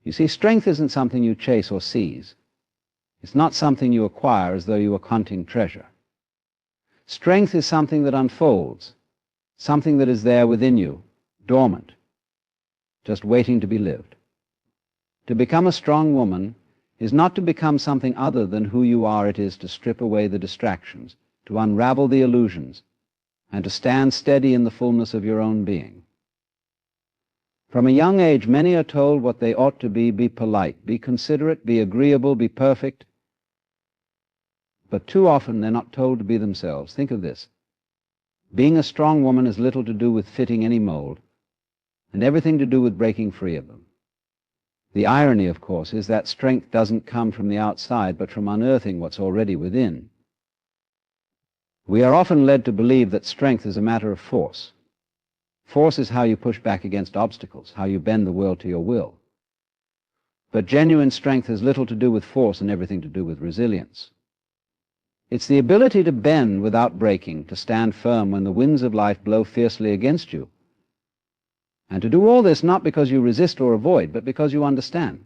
You see, strength isn't something you chase or seize. It's not something you acquire as though you were hunting treasure. Strength is something that unfolds, something that is there within you, dormant, just waiting to be lived. To become a strong woman is not to become something other than who you are. It is to strip away the distractions, to unravel the illusions, and to stand steady in the fullness of your own being. From a young age, many are told what they ought to be polite, be considerate, be agreeable, be perfect. But too often they're not told to be themselves. Think of this. Being a strong woman has little to do with fitting any mold, and everything to do with breaking free of them. The irony, of course, is that strength doesn't come from the outside, but from unearthing what's already within. We are often led to believe that strength is a matter of force. Force is how you push back against obstacles, how you bend the world to your will. But genuine strength has little to do with force and everything to do with resilience. It's the ability to bend without breaking, to stand firm when the winds of life blow fiercely against you. And to do all this not because you resist or avoid, but because you understand,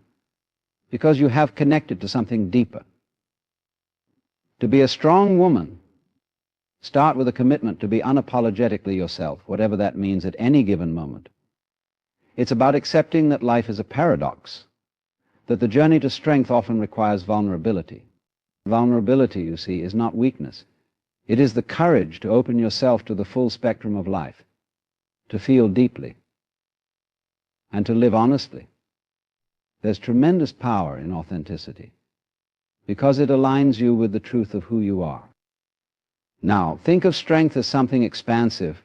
because you have connected to something deeper. To be a strong woman, start with a commitment to be unapologetically yourself, whatever that means at any given moment. It's about accepting that life is a paradox, that the journey to strength often requires vulnerability. Vulnerability, you see, is not weakness. It is the courage to open yourself to the full spectrum of life, to feel deeply, and to live honestly. There's tremendous power in authenticity, because it aligns you with the truth of who you are. Now, think of strength as something expansive,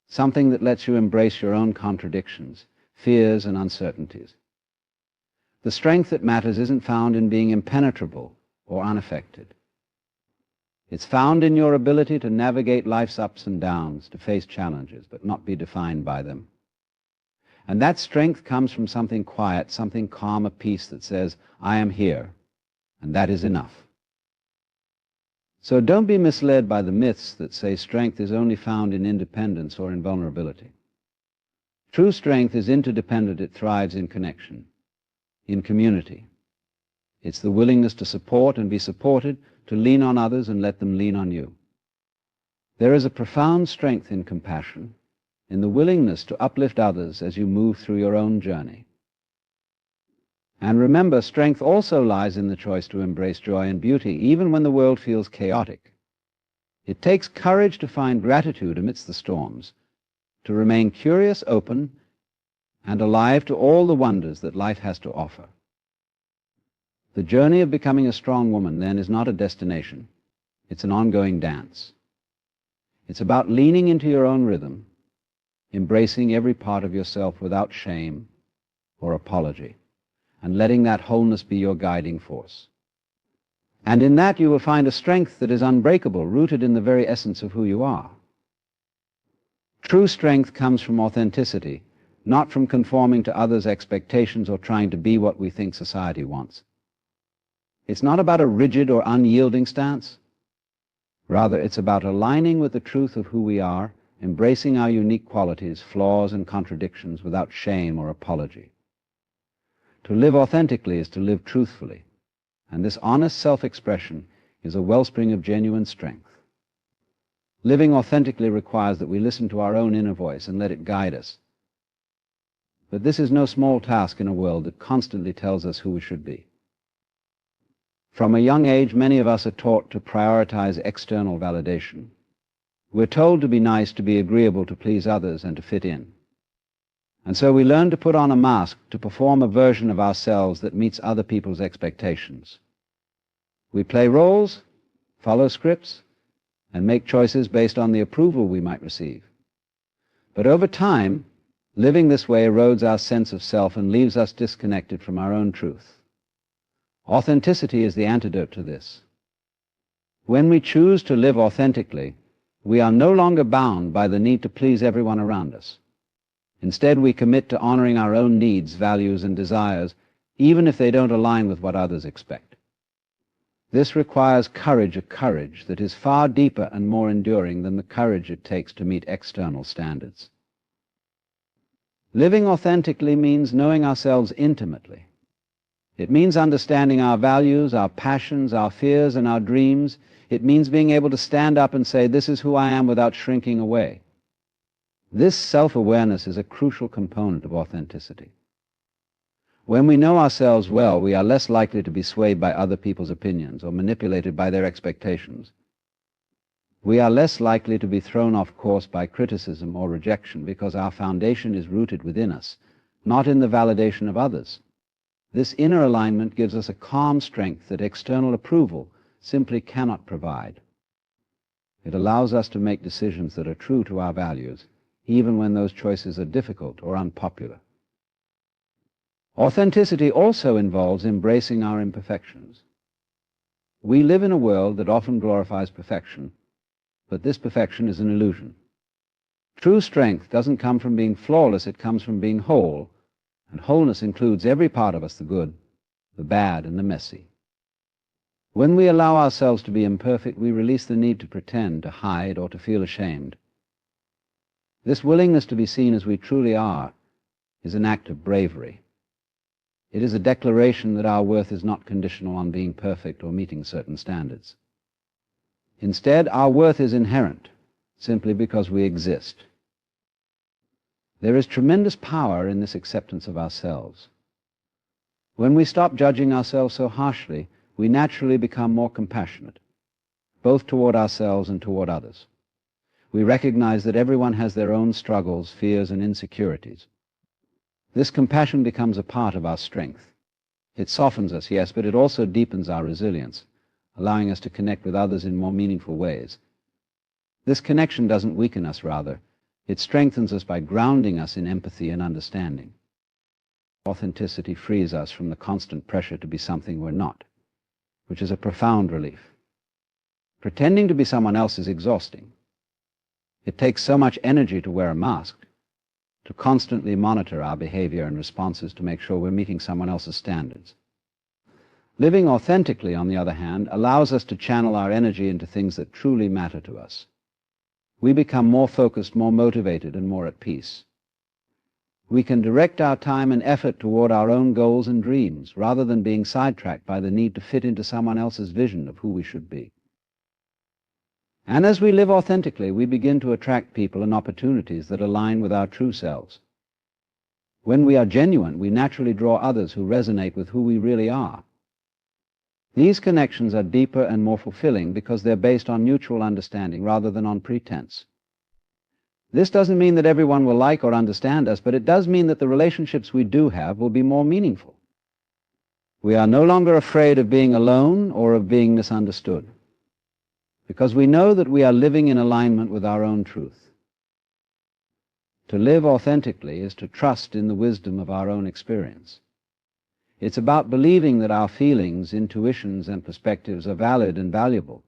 something that lets you embrace your own contradictions, fears, and uncertainties. The strength that matters isn't found in being impenetrable or unaffected. It's found in your ability to navigate life's ups and downs, to face challenges, but not be defined by them. And that strength comes from something quiet, something calm, a peace that says, I am here, and that is enough. So don't be misled by the myths that say strength is only found in independence or in vulnerability. True strength is interdependent. It thrives in connection, in community. It's the willingness to support and be supported, to lean on others and let them lean on you. There is a profound strength in compassion, in the willingness to uplift others as you move through your own journey. And remember, strength also lies in the choice to embrace joy and beauty, even when the world feels chaotic. It takes courage to find gratitude amidst the storms, to remain curious, open, and alive to all the wonders that life has to offer. The journey of becoming a strong woman, then, is not a destination. It's an ongoing dance. It's about leaning into your own rhythm, embracing every part of yourself without shame or apology, and letting that wholeness be your guiding force. And in that you will find a strength that is unbreakable, rooted in the very essence of who you are. True strength comes from authenticity, not from conforming to others' expectations or trying to be what we think society wants. It's not about a rigid or unyielding stance. Rather, it's about aligning with the truth of who we are, embracing our unique qualities, flaws, and contradictions without shame or apology. To live authentically is to live truthfully, and this honest self-expression is a wellspring of genuine strength. Living authentically requires that we listen to our own inner voice and let it guide us. But this is no small task in a world that constantly tells us who we should be. From a young age, many of us are taught to prioritize external validation. We're told to be nice, to be agreeable, to please others, and to fit in. And so we learn to put on a mask, to perform a version of ourselves that meets other people's expectations. We play roles, follow scripts, and make choices based on the approval we might receive. But over time, living this way erodes our sense of self and leaves us disconnected from our own truth. Authenticity is the antidote to this. When we choose to live authentically, we are no longer bound by the need to please everyone around us. Instead, we commit to honoring our own needs, values, and desires, even if they don't align with what others expect. This requires courage, a courage that is far deeper and more enduring than the courage it takes to meet external standards. Living authentically means knowing ourselves intimately, It means understanding our values, our passions, our fears, and our dreams. It means being able to stand up and say, "This is who I am," without shrinking away. This self-awareness is a crucial component of authenticity. When we know ourselves well, we are less likely to be swayed by other people's opinions or manipulated by their expectations. We are less likely to be thrown off course by criticism or rejection because our foundation is rooted within us, not in the validation of others. This inner alignment gives us a calm strength that external approval simply cannot provide. It allows us to make decisions that are true to our values, even when those choices are difficult or unpopular. Authenticity also involves embracing our imperfections. We live in a world that often glorifies perfection, but this perfection is an illusion. True strength doesn't come from being flawless, it comes from being whole, and wholeness includes every part of us, the good, the bad, and the messy. When we allow ourselves to be imperfect, we release the need to pretend, to hide, or to feel ashamed. This willingness to be seen as we truly are is an act of bravery. It is a declaration that our worth is not conditional on being perfect or meeting certain standards. Instead, our worth is inherent, simply because we exist. There is tremendous power in this acceptance of ourselves. When we stop judging ourselves so harshly, we naturally become more compassionate, both toward ourselves and toward others. We recognize that everyone has their own struggles, fears, and insecurities. This compassion becomes a part of our strength. It softens us, yes, but it also deepens our resilience, allowing us to connect with others in more meaningful ways. This connection doesn't weaken us, rather. It strengthens us by grounding us in empathy and understanding. Authenticity frees us from the constant pressure to be something we're not, which is a profound relief. Pretending to be someone else is exhausting. It takes so much energy to wear a mask, to constantly monitor our behavior and responses to make sure we're meeting someone else's standards. Living authentically, on the other hand, allows us to channel our energy into things that truly matter to us. We become more focused, more motivated, and more at peace. We can direct our time and effort toward our own goals and dreams, rather than being sidetracked by the need to fit into someone else's vision of who we should be. And as we live authentically, we begin to attract people and opportunities that align with our true selves. When we are genuine, we naturally draw others who resonate with who we really are. These connections are deeper and more fulfilling because they're based on mutual understanding rather than on pretense. This doesn't mean that everyone will like or understand us, but it does mean that the relationships we do have will be more meaningful. We are no longer afraid of being alone or of being misunderstood, because we know that we are living in alignment with our own truth. To live authentically is to trust in the wisdom of our own experience. It's about believing that our feelings, intuitions, and perspectives are valid and valuable.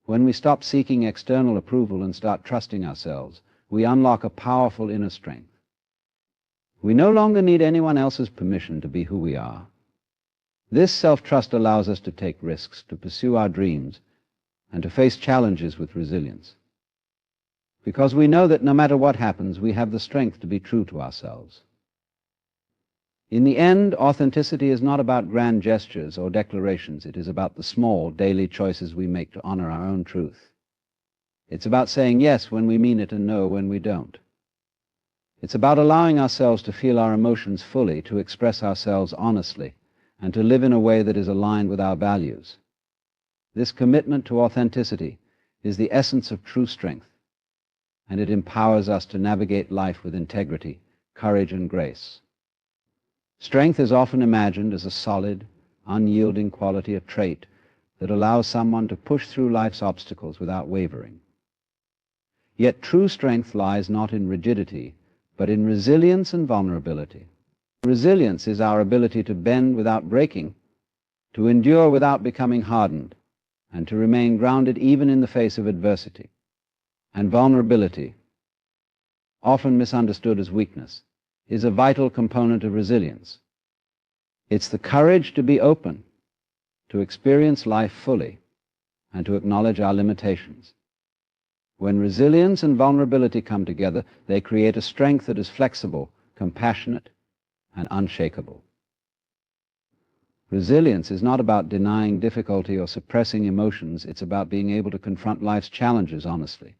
When we stop seeking external approval and start trusting ourselves, we unlock a powerful inner strength. We no longer need anyone else's permission to be who we are. This self-trust allows us to take risks, to pursue our dreams, and to face challenges with resilience. Because we know that no matter what happens, we have the strength to be true to ourselves. In the end, authenticity is not about grand gestures or declarations. It is about the small, daily choices we make to honor our own truth. It's about saying yes when we mean it and no when we don't. It's about allowing ourselves to feel our emotions fully, to express ourselves honestly, and to live in a way that is aligned with our values. This commitment to authenticity is the essence of true strength, and it empowers us to navigate life with integrity, courage, and grace. Strength is often imagined as a solid, unyielding quality, a trait that allows someone to push through life's obstacles without wavering. Yet true strength lies not in rigidity, but in resilience and vulnerability. Resilience is our ability to bend without breaking, to endure without becoming hardened, and to remain grounded even in the face of adversity. And vulnerability, often misunderstood as weakness, is a vital component of resilience. It's the courage to be open, to experience life fully, and to acknowledge our limitations. When resilience and vulnerability come together, they create a strength that is flexible, compassionate, and unshakable. Resilience is not about denying difficulty or suppressing emotions. It's about being able to confront life's challenges honestly.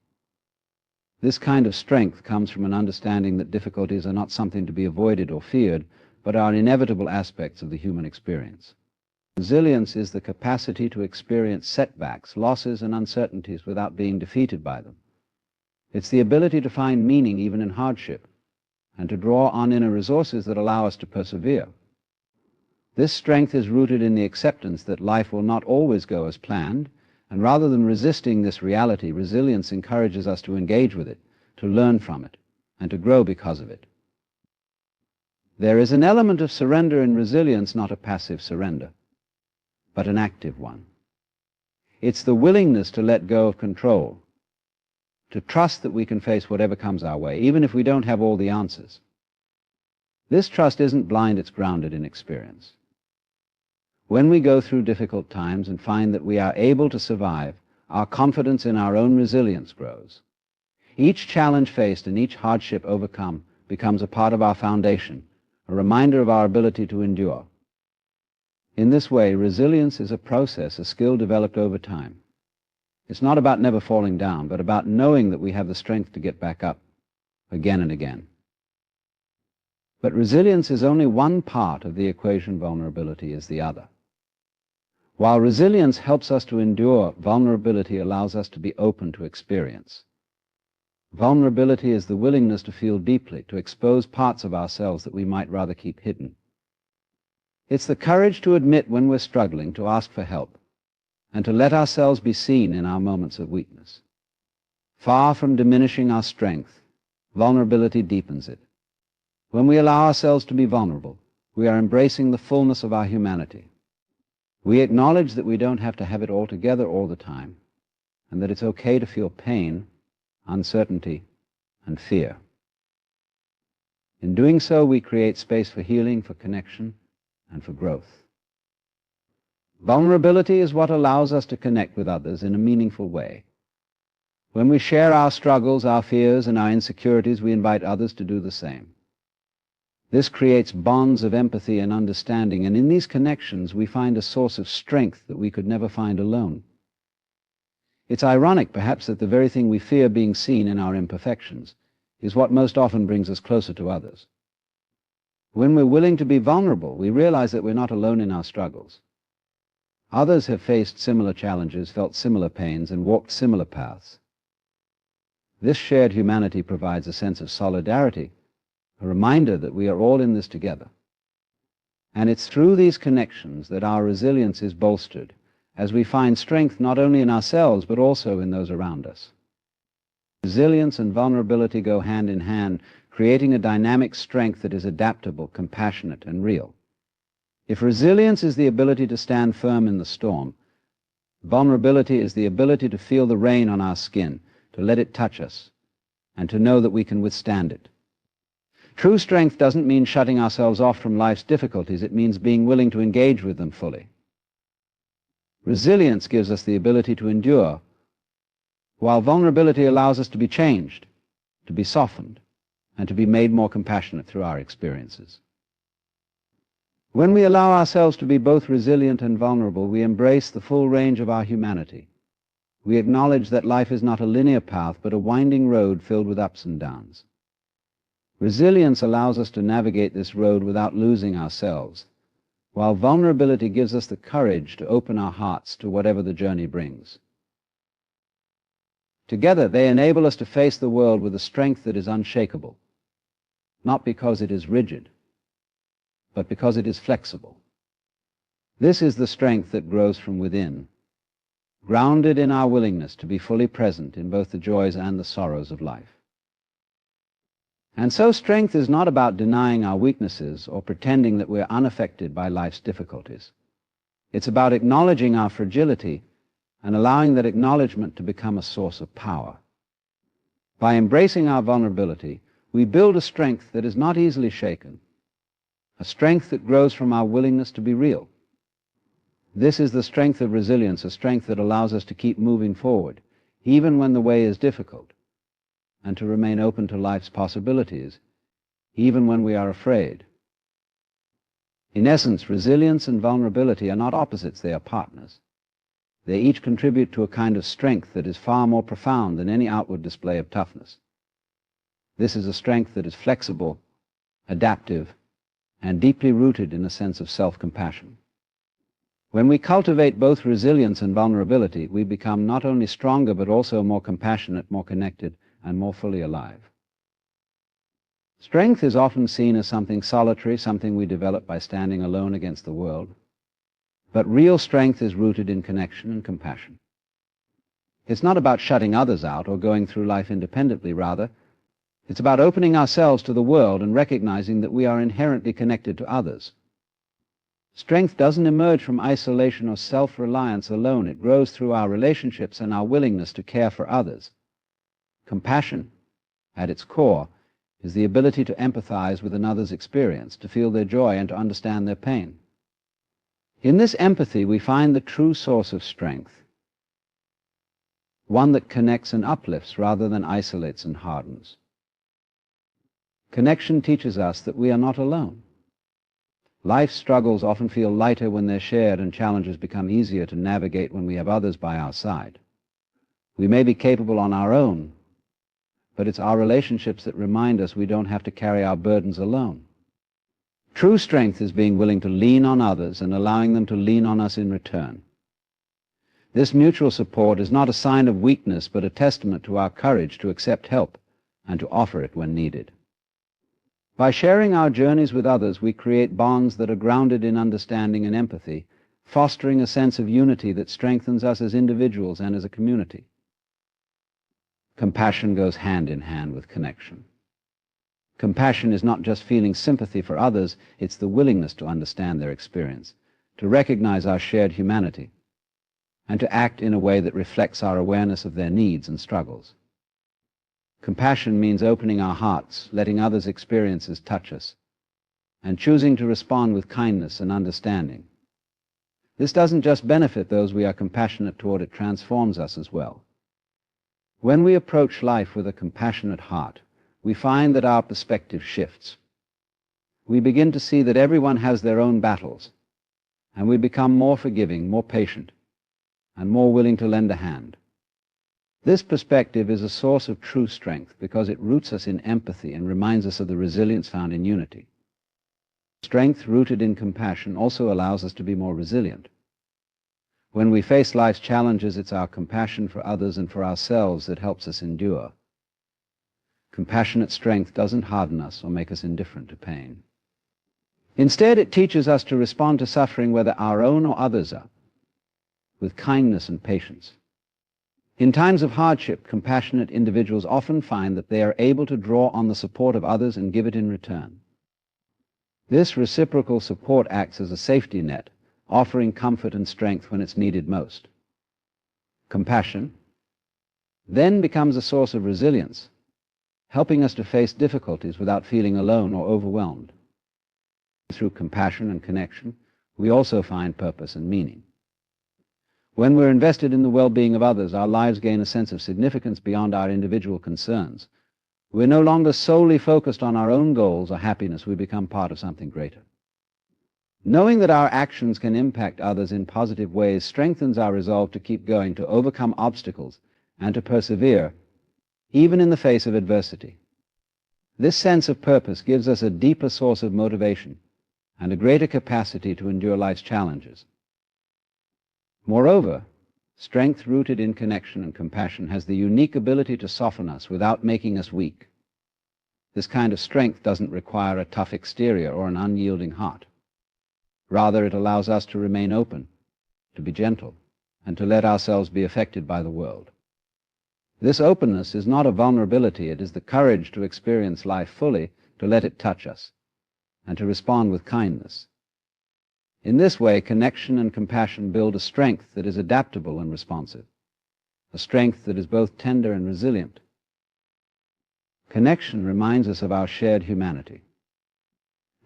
This kind of strength comes from an understanding that difficulties are not something to be avoided or feared, but are inevitable aspects of the human experience. Resilience is the capacity to experience setbacks, losses, and uncertainties without being defeated by them. It's the ability to find meaning even in hardship, and to draw on inner resources that allow us to persevere. This strength is rooted in the acceptance that life will not always go as planned, and rather than resisting this reality, resilience encourages us to engage with it, to learn from it, and to grow because of it. There is an element of surrender in resilience, not a passive surrender, but an active one. It's the willingness to let go of control, to trust that we can face whatever comes our way, even if we don't have all the answers. This trust isn't blind, it's grounded in experience. When we go through difficult times and find that we are able to survive, our confidence in our own resilience grows. Each challenge faced and each hardship overcome becomes a part of our foundation, a reminder of our ability to endure. In this way, resilience is a process, a skill developed over time. It's not about never falling down, but about knowing that we have the strength to get back up again and again. But resilience is only one part of the equation. Vulnerability is the other. While resilience helps us to endure, vulnerability allows us to be open to experience. Vulnerability is the willingness to feel deeply, to expose parts of ourselves that we might rather keep hidden. It's the courage to admit when we're struggling, to ask for help, and to let ourselves be seen in our moments of weakness. Far from diminishing our strength, vulnerability deepens it. When we allow ourselves to be vulnerable, we are embracing the fullness of our humanity. We acknowledge that we don't have to have it all together all the time, and that it's okay to feel pain, uncertainty, and fear. In doing so, we create space for healing, for connection, and for growth. Vulnerability is what allows us to connect with others in a meaningful way. When we share our struggles, our fears, and our insecurities, we invite others to do the same. This creates bonds of empathy and understanding, and in these connections we find a source of strength that we could never find alone. It's ironic, perhaps, that the very thing we fear being seen in our imperfections is what most often brings us closer to others. When we're willing to be vulnerable, we realize that we're not alone in our struggles. Others have faced similar challenges, felt similar pains, and walked similar paths. This shared humanity provides a sense of solidarity, a reminder that we are all in this together. And it's through these connections that our resilience is bolstered, as we find strength not only in ourselves, but also in those around us. Resilience and vulnerability go hand in hand, creating a dynamic strength that is adaptable, compassionate, and real. If resilience is the ability to stand firm in the storm, vulnerability is the ability to feel the rain on our skin, to let it touch us, and to know that we can withstand it. True strength doesn't mean shutting ourselves off from life's difficulties. It means being willing to engage with them fully. Resilience gives us the ability to endure, while vulnerability allows us to be changed, to be softened, and to be made more compassionate through our experiences. When we allow ourselves to be both resilient and vulnerable, we embrace the full range of our humanity. We acknowledge that life is not a linear path, but a winding road filled with ups and downs. Resilience allows us to navigate this road without losing ourselves, while vulnerability gives us the courage to open our hearts to whatever the journey brings. Together, they enable us to face the world with a strength that is unshakable, not because it is rigid, but because it is flexible. This is the strength that grows from within, grounded in our willingness to be fully present in both the joys and the sorrows of life. And so strength is not about denying our weaknesses or pretending that we're unaffected by life's difficulties. It's about acknowledging our fragility and allowing that acknowledgement to become a source of power. By embracing our vulnerability, we build a strength that is not easily shaken, a strength that grows from our willingness to be real. This is the strength of resilience, a strength that allows us to keep moving forward, even when the way is difficult, and to remain open to life's possibilities, even when we are afraid. In essence, resilience and vulnerability are not opposites, they are partners. They each contribute to a kind of strength that is far more profound than any outward display of toughness. This is a strength that is flexible, adaptive, and deeply rooted in a sense of self-compassion. When we cultivate both resilience and vulnerability, we become not only stronger but also more compassionate, more connected, and more fully alive. Strength is often seen as something solitary, something we develop by standing alone against the world. But real strength is rooted in connection and compassion. It's not about shutting others out or going through life independently, rather. It's about opening ourselves to the world and recognizing that we are inherently connected to others. Strength doesn't emerge from isolation or self-reliance alone. It grows through our relationships and our willingness to care for others. Compassion, at its core, is the ability to empathize with another's experience, to feel their joy and to understand their pain. In this empathy, we find the true source of strength, one that connects and uplifts rather than isolates and hardens. Connection teaches us that we are not alone. Life's struggles often feel lighter when they're shared, and challenges become easier to navigate when we have others by our side. We may be capable on our own, but it's our relationships that remind us we don't have to carry our burdens alone. True strength is being willing to lean on others and allowing them to lean on us in return. This mutual support is not a sign of weakness, but a testament to our courage to accept help and to offer it when needed. By sharing our journeys with others, we create bonds that are grounded in understanding and empathy, fostering a sense of unity that strengthens us as individuals and as a community. Compassion goes hand in hand with connection. Compassion is not just feeling sympathy for others, it's the willingness to understand their experience, to recognize our shared humanity, and to act in a way that reflects our awareness of their needs and struggles. Compassion means opening our hearts, letting others' experiences touch us, and choosing to respond with kindness and understanding. This doesn't just benefit those we are compassionate toward, it transforms us as well. When we approach life with a compassionate heart, we find that our perspective shifts. We begin to see that everyone has their own battles, and we become more forgiving, more patient, and more willing to lend a hand. This perspective is a source of true strength because it roots us in empathy and reminds us of the resilience found in unity. Strength rooted in compassion also allows us to be more resilient. When we face life's challenges, it's our compassion for others and for ourselves that helps us endure. Compassionate strength doesn't harden us or make us indifferent to pain. Instead, it teaches us to respond to suffering, whether our own or others are, with kindness and patience. In times of hardship, compassionate individuals often find that they are able to draw on the support of others and give it in return. This reciprocal support acts as a safety net, offering comfort and strength when it's needed most. Compassion then becomes a source of resilience, helping us to face difficulties without feeling alone or overwhelmed. Through compassion and connection, we also find purpose and meaning. When we're invested in the well-being of others, our lives gain a sense of significance beyond our individual concerns. We're no longer solely focused on our own goals or happiness. We become part of something greater. Knowing that our actions can impact others in positive ways strengthens our resolve to keep going, to overcome obstacles, and to persevere, even in the face of adversity. This sense of purpose gives us a deeper source of motivation and a greater capacity to endure life's challenges. Moreover, strength rooted in connection and compassion has the unique ability to soften us without making us weak. This kind of strength doesn't require a tough exterior or an unyielding heart. Rather, it allows us to remain open, to be gentle, and to let ourselves be affected by the world. This openness is not a vulnerability. It is the courage to experience life fully, to let it touch us, and to respond with kindness. In this way, connection and compassion build a strength that is adaptable and responsive, a strength that is both tender and resilient. Connection reminds us of our shared humanity.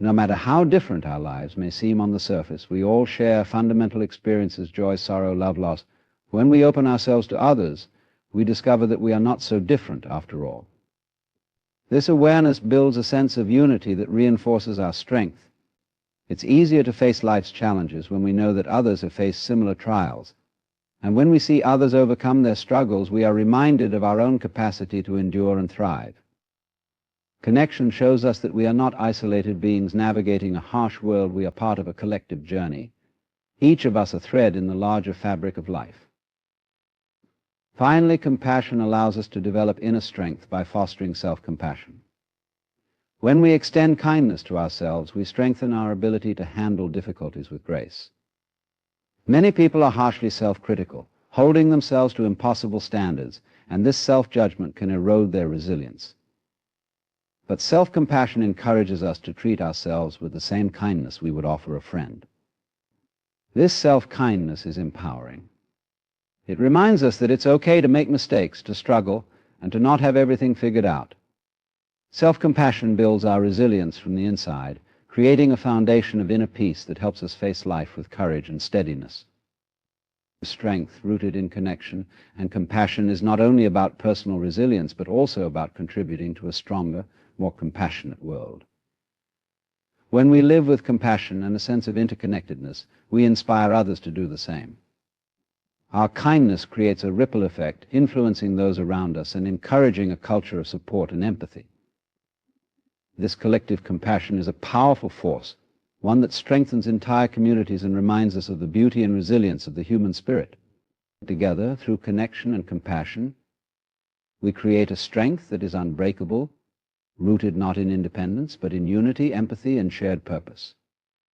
No matter how different our lives may seem on the surface, we all share fundamental experiences: joy, sorrow, love, loss. When we open ourselves to others, we discover that we are not so different after all. This awareness builds a sense of unity that reinforces our strength It's easier to face life's challenges when we know that others have faced similar trials. And when we see others overcome their struggles, we are reminded of our own capacity to endure and thrive. Connection shows us that we are not isolated beings navigating a harsh world. We are part of a collective journey, each of us a thread in the larger fabric of life. Finally, compassion allows us to develop inner strength by fostering self-compassion. When we extend kindness to ourselves, we strengthen our ability to handle difficulties with grace. Many people are harshly self-critical, holding themselves to impossible standards, and this self-judgment can erode their resilience. But self-compassion encourages us to treat ourselves with the same kindness we would offer a friend. This self-kindness is empowering. It reminds us that it's okay to make mistakes, to struggle, and to not have everything figured out. Self-compassion builds our resilience from the inside, creating a foundation of inner peace that helps us face life with courage and steadiness. Strength rooted in connection and compassion is not only about personal resilience, but also about contributing to a stronger, more compassionate world. When we live with compassion and a sense of interconnectedness, we inspire others to do the same. Our kindness creates a ripple effect, influencing those around us and encouraging a culture of support and empathy. This collective compassion is a powerful force, one that strengthens entire communities and reminds us of the beauty and resilience of the human spirit. Together, through connection and compassion, we create a strength that is unbreakable, rooted not in independence, but in unity, empathy, and shared purpose.